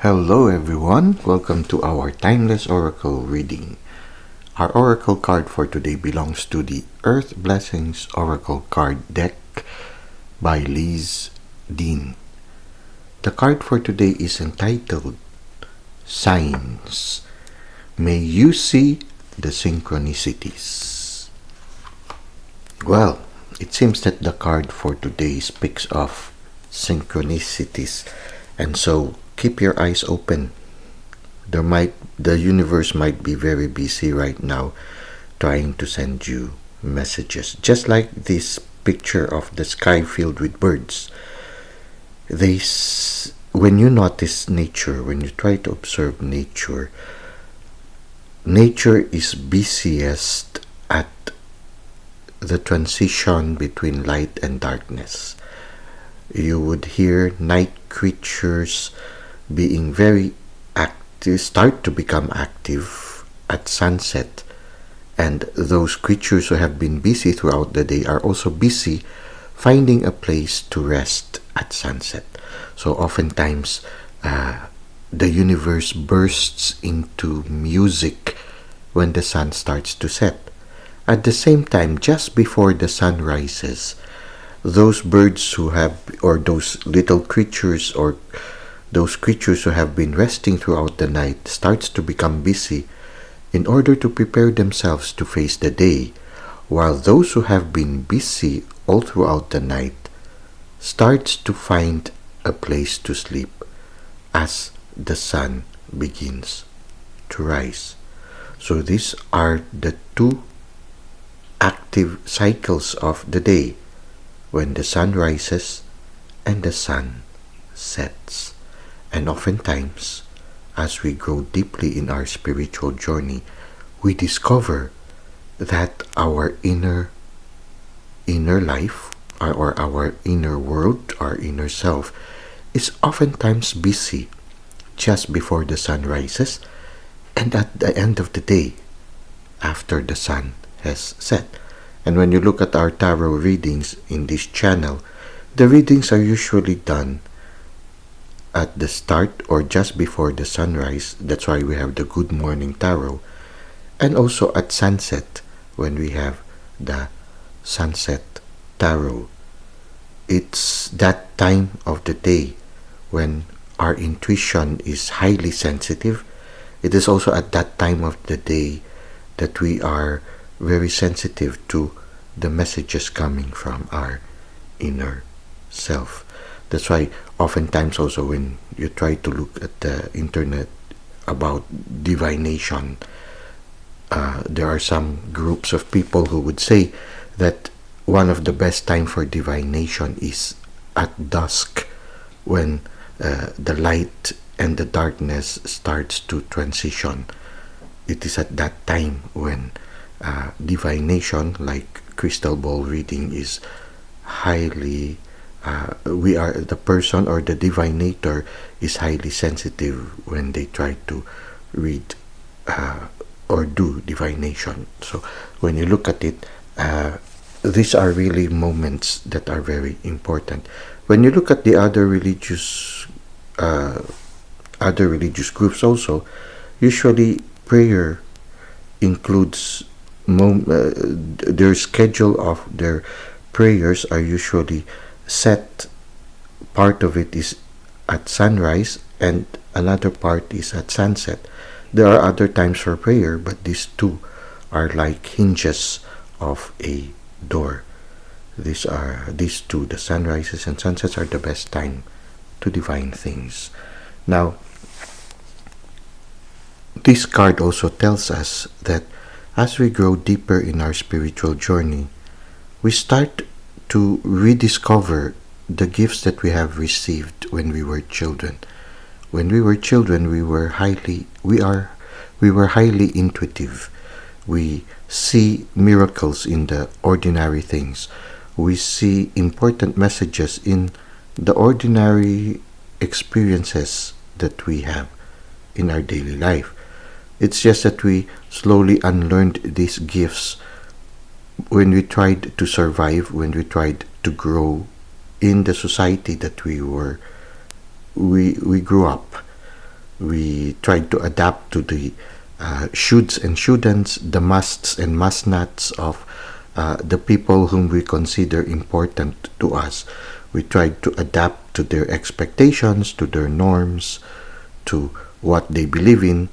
Hello everyone, welcome to our Timeless Oracle reading. Our Oracle card for today belongs to the Earth Blessings Oracle card deck by Liz Dean. The card for today is entitled Signs. May you see the synchronicities. Well, it seems that the card for today speaks of synchronicities, and so keep your eyes open. The universe might be very busy right now trying to send you messages. Just like this picture of the sky filled with birds. When you notice nature, when you try to observe nature, nature is busiest at the transition between light and darkness. You would hear night creatures being very active, start to become active at sunset, and those creatures who have been busy throughout the day are also busy finding a place to rest at sunset. So oftentimes the universe bursts into music when the sun starts to set. At the same time, just before the sun rises, those birds who have, or those little creatures, or those creatures who have been resting throughout the night starts to become busy in order to prepare themselves to face the day, while those who have been busy all throughout the night starts to find a place to sleep as the sun begins to rise. So these are the two active cycles of the day, when the sun rises and the sun sets. And oftentimes, as we grow deeply in our spiritual journey, we discover that our inner life, or our inner world, our inner self, is oftentimes busy just before the sun rises and at the end of the day, after the sun has set. And when you look at our tarot readings in this channel, the readings are usually done at the start or just before the sunrise. That's why we have the Good Morning Tarot. And also at sunset, when we have the Sunset Tarot. It's that time of the day when our intuition is highly sensitive. It is also at that time of the day that we are very sensitive to the messages coming from our inner self. That's why oftentimes also when you try to look at the internet about divination, there are some groups of people who would say that one of the best time for divination is at dusk, when the light and the darkness starts to transition. It is at that time when divination, like crystal ball reading, is highly the person or the divinator is highly sensitive when they try to read or do divination. So when you look at it, these are really moments that are very important. When you look at the other religious groups also, usually prayer includes their schedule of their prayers are usually set. Part of it is at sunrise and another part is at sunset. There are other times for prayer, but these two are like hinges of a door. These two, the sunrises and sunsets, are the best time to divine things. Now, this card also tells us that as we grow deeper in our spiritual journey, we start to rediscover the gifts that we have received when we were children. When we were children, we were highly intuitive. We see miracles in the ordinary things. We see important messages in the ordinary experiences that we have in our daily life. It's just that we slowly unlearned these gifts when we tried to survive, when we tried to grow in the society that we grew up. We tried to adapt to the shoulds and shouldn'ts, the musts and must nots of the people whom we consider important to us. We tried to adapt to their expectations, to their norms, to what they believe in,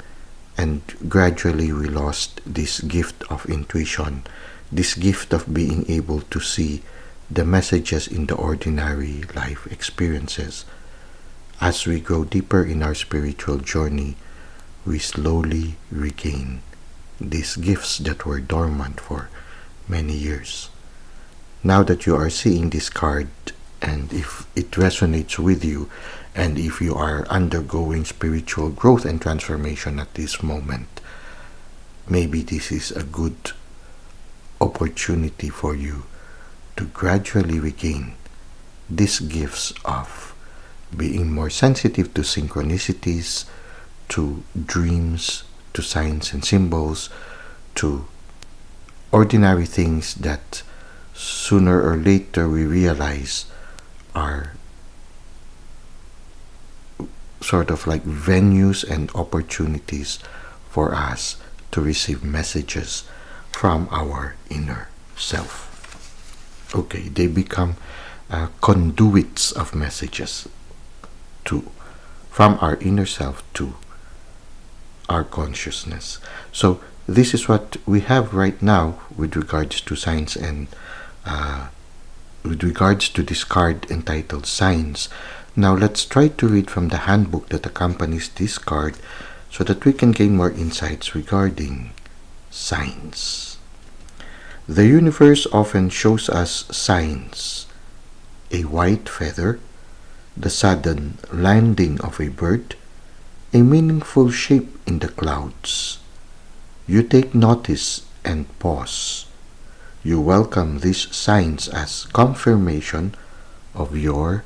and gradually we lost this gift of intuition, this gift of being able to see the messages in the ordinary life experiences. As we grow deeper in our spiritual journey, we slowly regain these gifts that were dormant for many years. Now that you are seeing this card, and if it resonates with you, and if you are undergoing spiritual growth and transformation at this moment, maybe this is a good opportunity for you to gradually regain these gifts of being more sensitive to synchronicities, to dreams, to signs and symbols, to ordinary things that sooner or later we realize are sort of like venues and opportunities for us to receive messages from our inner self. Okay, they become conduits of messages from our inner self to our consciousness. So this is what we have right now with regards to signs and with regards to this card entitled Signs. Now let's try to read from the handbook that accompanies this card so that we can gain more insights regarding signs. The universe often shows us signs: a white feather, the sudden landing of a bird, a meaningful shape in the clouds. You take notice and pause. You welcome these signs as confirmation of your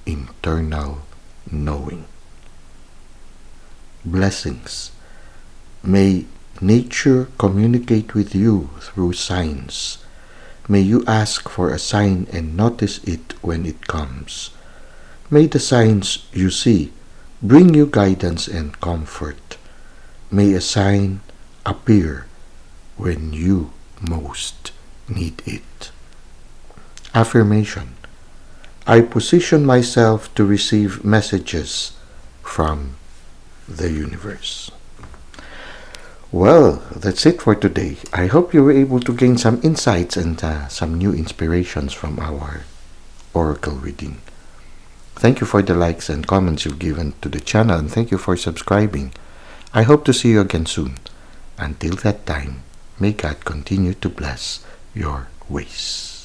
internal knowing. Blessings. May nature communicate with you through signs. May you ask for a sign and notice it when it comes. May the signs you see bring you guidance and comfort. May a sign appear when you most need it. Affirmation. I position myself to receive messages from the universe. Well, that's it for today. I hope you were able to gain some insights and some new inspirations from our oracle reading. Thank you for the likes and comments you've given to the channel, and thank you for subscribing. I hope to see you again soon. Until that time, may God continue to bless your ways.